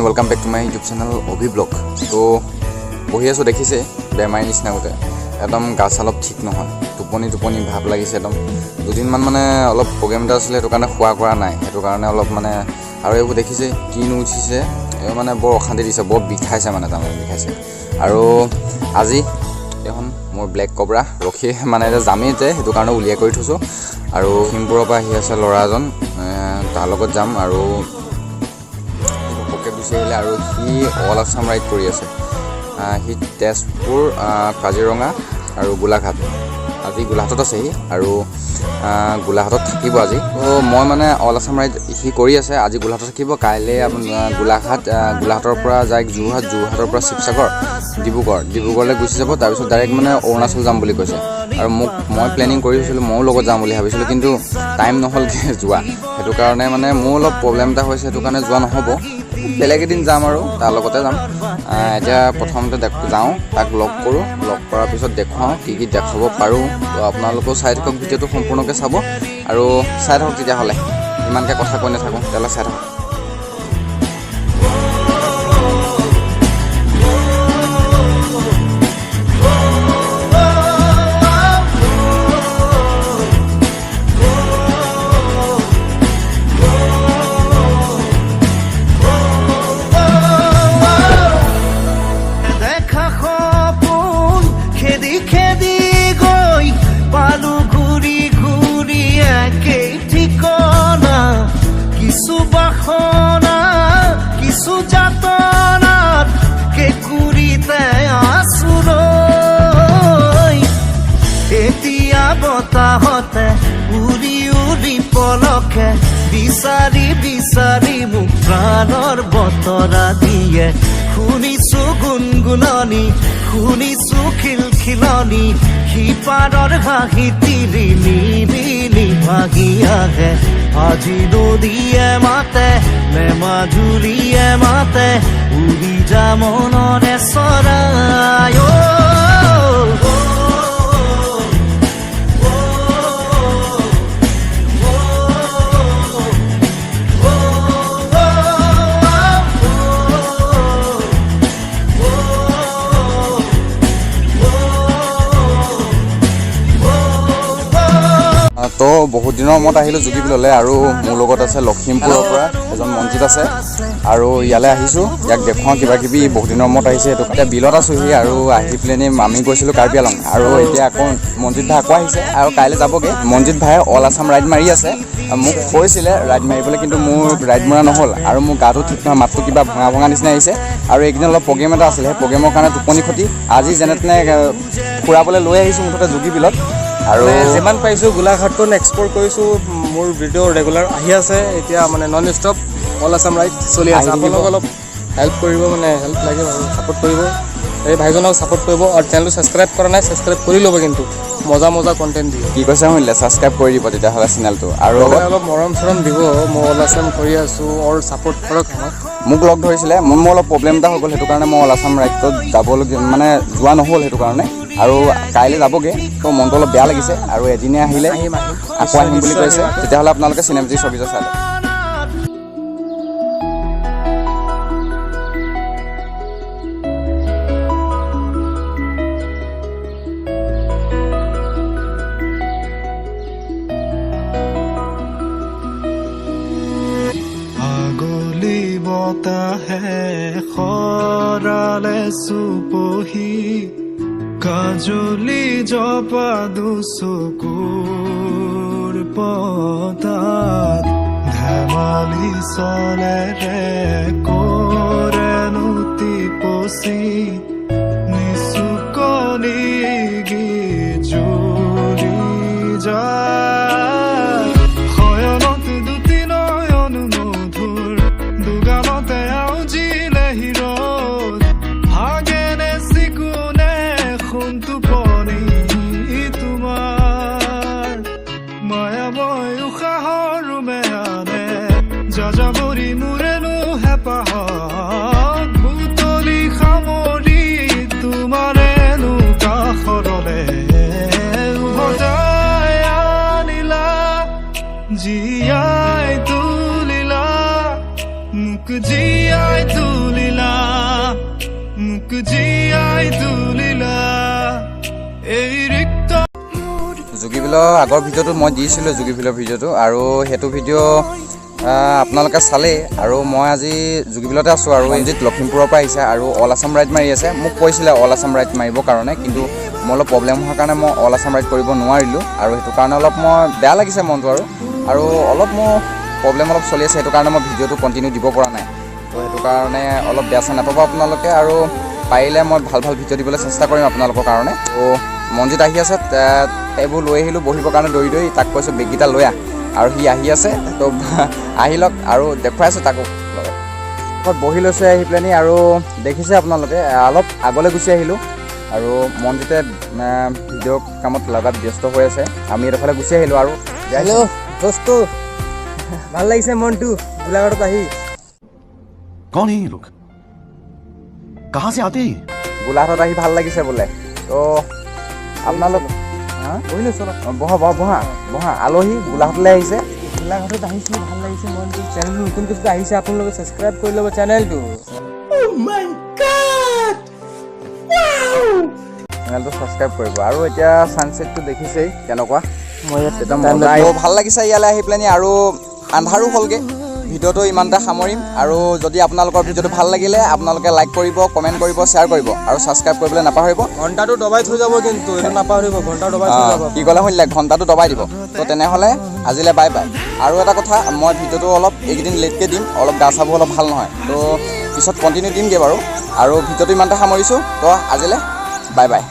And welcome back to my YouTube channel Abhi blog. তো বহি আছোঁ, দেখিছে বেমাৰী নিচিনা গোটেই একদম গা চা অলপ ঠিক নহয়, টোপনি ভাৱ লাগিছে একদম। দুদিনমান মানে অলপ প্ৰগ্ৰেম এটা আছিলে, সেইটো কাৰণে খোৱা কৰা নাই, সেইটো কাৰণে অলপ মানে আৰু এইবোৰ দেখিছে কিনো উঠিছে, এই মানে বৰ অশান্তি দিছে, বৰ বিষাইছে মানে তাৰমানে বিষাইছে। আৰু আজি এখন মোৰ ব্লেক কবৰা ৰখি মানে এতিয়া যামেই যে, সেইটো কাৰণে উলিয়াই কৰি থৈছোঁ। আৰু লখিমপুৰৰ পৰা আহি আছে ল'ৰা এজন, তাৰ লগত যাম। আৰু ঘপককৈ গুচি আহিলে, আৰু সি অল আছাম ৰাইড কৰি আছে। সি তেজপুৰ, কাজিৰঙা আৰু গোলাঘাট, আজি গোলাঘাটত আছে সি, আৰু গোলাঘাটত থাকিব আজি। তো মই মানে অল আছাম ৰাইড সি কৰি আছে, আজি গোলাঘাটত থাকিব, কাইলৈ গোলাঘাটৰ পৰা যায় যোৰহাটৰ পৰা শিৱসাগৰ, ডিব্ৰুগড়লৈ গুচি যাব, তাৰপিছত ডাইৰেক্ট মানে অৰুণাচল যাম বুলি কৈছে। আৰু মই প্লেনিং কৰিছিলোঁ, ময়ো লগত যাম বুলি ভাবিছিলোঁ, কিন্তু টাইম নহ'লগৈ যোৱা, সেইটো কাৰণে মানে মোৰ অলপ প্ৰব্লেম এটা হৈছে, সেইটো কাৰণে যোৱা নহ'ব। বেলেগ এদিন যাম আৰু তাৰ লগতে যাম। এতিয়া প্ৰথমতে যাওঁ, তাক লগ কৰোঁ, লগ কৰাৰ পিছত দেখুৱাওঁ কি দেখাব পাৰোঁ। তো আপোনালোকেও চাই থাকক, ভিডিঅ'টো সম্পূৰ্ণকৈ চাব, আৰু চাই থাকক তেতিয়াহ'লে, ইমানকৈ কথা কৈ নাথাকোঁ, তেতিয়াহ'লে চাই থাকক। বতাহতে উৰি উৰি পলকে বিচাৰি মোক প্ৰাণৰ বতৰা দিয়ে। শুনিছো গুণগুণনি, শুনিছো খিলখিলনি, সিপাৰৰ হাঁহি তিৰি নিবিলি ভাগি আহে। আজি নদীয়ে মাতে নে মাজুলীয়ে মাতে, উৰি যা মনৰে চৰাই। তো বহুত দিনৰ মূৰত আহিলোঁ জুগিবিললৈ, আৰু মোৰ লগত আছে লখিমপুৰৰ পৰা এজন মঞ্জিত আছে, আৰু ইয়ালৈ আহিছোঁ, ইয়াক দেখুৱাওঁ কিবাকিবি, বহুত দিনৰ মূৰত আহিছে। সেইটো এতিয়া বিলত আছোঁহি, আৰু আহি পেলাইনি আমি গৈছিলোঁ কাৰ্বি আলং, আৰু এতিয়া আকৌ মঞ্জিত ভাই আকৌ আহিছে, আৰু কাইলৈ যাবগৈ। মঞ্জিত ভাই অল আছাম ৰাইড মাৰি আছে, মোক কৈছিলে ৰাইড মাৰিবলৈ, কিন্তু মোৰ ৰাইড মৰা নহ'ল, আৰু মোৰ গাটো ঠিক নহয়, মাতটো কিবা ভঙা নিচিনা আহিছে। আৰু এইকেইদিন অলপ প্ৰগ্ৰেম এটা আছিলে, সেই প্ৰগ্ৰেমৰ কাৰণে টোপনি ক্ষতি, আজি যেনে তেনে ফুৰাবলৈ লৈ আহিছোঁ মুঠতে জুগিবিলত। আৰু যিমান পাৰিছোঁ গোলাঘাটখন এক্সপ্ল'ৰ কৰিছোঁ, মোৰ ভিডিঅ' ৰেগুলাৰ আহি আছে, এতিয়া মানে non stop all Assam ride চলি আছে। আপোনালোকক অলপ হেল্প কৰিব, মানে হেল্প লাগে আৰু ছাপোৰ্ট কৰিব, এই ভাইজনক ছাপোৰ্ট কৰিব। আৰু চেনেলটো ছাবস্ক্ৰাইব কৰা নাই, ছাবস্ক্ৰাইব কৰি ল'ব, কিন্তু মজা কণ্টেণ্ট দিয়ে। কি কৈছে শুনিলে, ছাবস্ক্ৰাইব কৰি দিব তেতিয়াহ'লে চেনেলটো, আৰু অলপ মৰম চৰম দিব। মই অল আছাম কৰি আছোঁ, আৰু ছাপোৰ্ট কৰক আমাক। মোক লগ ধৰিছিলে, মোৰ অলপ প্ৰব্লেম এটা হৈ গ'ল, সেইটো কাৰণে মই অল আছাম ৰাইডত যাবলগীয়া মানে যোৱা নহ'ল, সেইটো কাৰণে। আৰু কাইলৈ যাবগৈ, তো মনটো অলপ বেয়া লাগিছে, আৰু এদিনে আহিলে আকৌ আহিম বুলি কৈছে। তেতিয়াহ'লে আপোনালোকে চিনেমেটিক ছবিটো চাই লওক। বতাহে খৰালে চুপহি, কাজলি জপা দুচকুৰ পতাত, ধেমালি চলেৰে কৰেনো টিপচি, নিচুকনি গীত জুৰি যায়। শয়নত দুটি নয়ন মধুৰ, দুগালতে আউজিলে হিৰত, ভাগেনে চিকুনে সোণ টোপনি তোমাৰ। মায়াময় উশাহৰ মেহানে যাযাবৰী মোৰেনো হেঁপাহত, বুটলি সামৰি জুগিভিলৰ আগৰ ভিডিঅ'টো মই দিছিলোঁ জুগিভিলৰ ভিডিঅ'টো আৰু সেইটো ভিডিঅ' আপোনালোকে চালেই আৰু মই আজি জুগিভিলতে আছোঁ আৰু ৰঞ্জিত লখিমপুৰৰ পৰা আহিছে আৰু অল আছাম ৰাইড মাৰি আছে মোক কৈছিলে অল আছাম ৰাইড মাৰিবৰ কাৰণে কিন্তু মোৰ অলপ প্ৰব্লেম হোৱাৰ কাৰণে মই অল আছাম ৰাইড কৰিব নোৱাৰিলোঁ আৰু সেইটো কাৰণে অলপ মই বেয়া লাগিছে মনটো আৰু অলপ মোৰ প্ৰব্লেম অলপ চলি আছে সেইটো কাৰণে মই ভিডিঅ'টো কণ্টিনিউ দিব পৰা নাই তো সেইটো কাৰণে অলপ বেয়া চেয়া নাপাব আপোনালোকে আৰু পাৰিলে মই ভাল ভাল ভিডিঅ' দিবলৈ চেষ্টা কৰিম আপোনালোকৰ কাৰণে তো মনজিত আহি আছে এইবোৰ লৈ আহিলোঁ বহিবৰ কাৰণে দৌৰি তাক কৈছোঁ বেগকেইটা লৈ আহ আৰু সি আহি আছে তো আহি লওক আৰু দেখুৱাই আছোঁ তাকো বহি লৈছে আহি পেলানি আৰু দেখিছে আপোনালোকে অলপ আগলৈ গুচি আহিলোঁ আৰু মনজিতে ভিডিঅ' কামত লগাত ব্যস্ত হৈ আছে আমি এডোখৰলৈ গুচি আহিলোঁ আৰু হেল্ল' দোস্ত ভাল লাগিছে মনটো গোলাঘাটত আহি कौन है ये लोग कहाँ से आते हैं গোলাঘাটত আহি ভাল লাগিছে বোলে তো আপোনালোক বহি লৈছোঁ বহা বহা আলহী গোলাঘাটলৈ আহিছে গোলাঘাটত আহিছোঁ ভাল লাগিছে মনটো চেনেলটো নতুনকৈ যদি আহিছে আপোনালোকে ছাবস্ক্ৰাইব কৰি ল'ব চেনেলটো চেনেলটো ছাবস্ক্ৰাইব কৰিব আৰু এতিয়া ছানছেটটো দেখিছেই কেনেকুৱা মই ইয়াত একদম ভাল লাগিছে ইয়ালৈ আহি পেলানি আৰু আন্ধাৰো হ'লগৈ ভিডিঅ'টো ইমানতে সামৰিম আৰু যদি আপোনালোকৰ ভিডিঅ'টো ভাল লাগিলে আপোনালোকে লাইক কৰিব কমেণ্ট কৰিব শ্বেয়াৰ কৰিব আৰু ছাবস্ক্ৰাইব কৰিবলৈ নাপাহৰিব ঘণ্টাটো দবাই থৈ যাব কিন্তু এইটো নাপাহৰিব ঘণ্টা দবাই থৈ যাব কি ক'লে শুনিলে ঘণ্টাটো দবাই দিব তো তেনেহ'লে আজিলৈ বাই বাই আৰু এটা কথা মই ভিডিঅ'টো অলপ এইকেইদিন লেটকৈ দিম অলপ গা চাবোৰ অলপ ভাল নহয় তো পিছত কণ্টিনিউ দিমগৈ বাৰু আৰু ভিডিঅ'টো ইমানতে সামৰিছোঁ তো আজিলৈ বাই বাই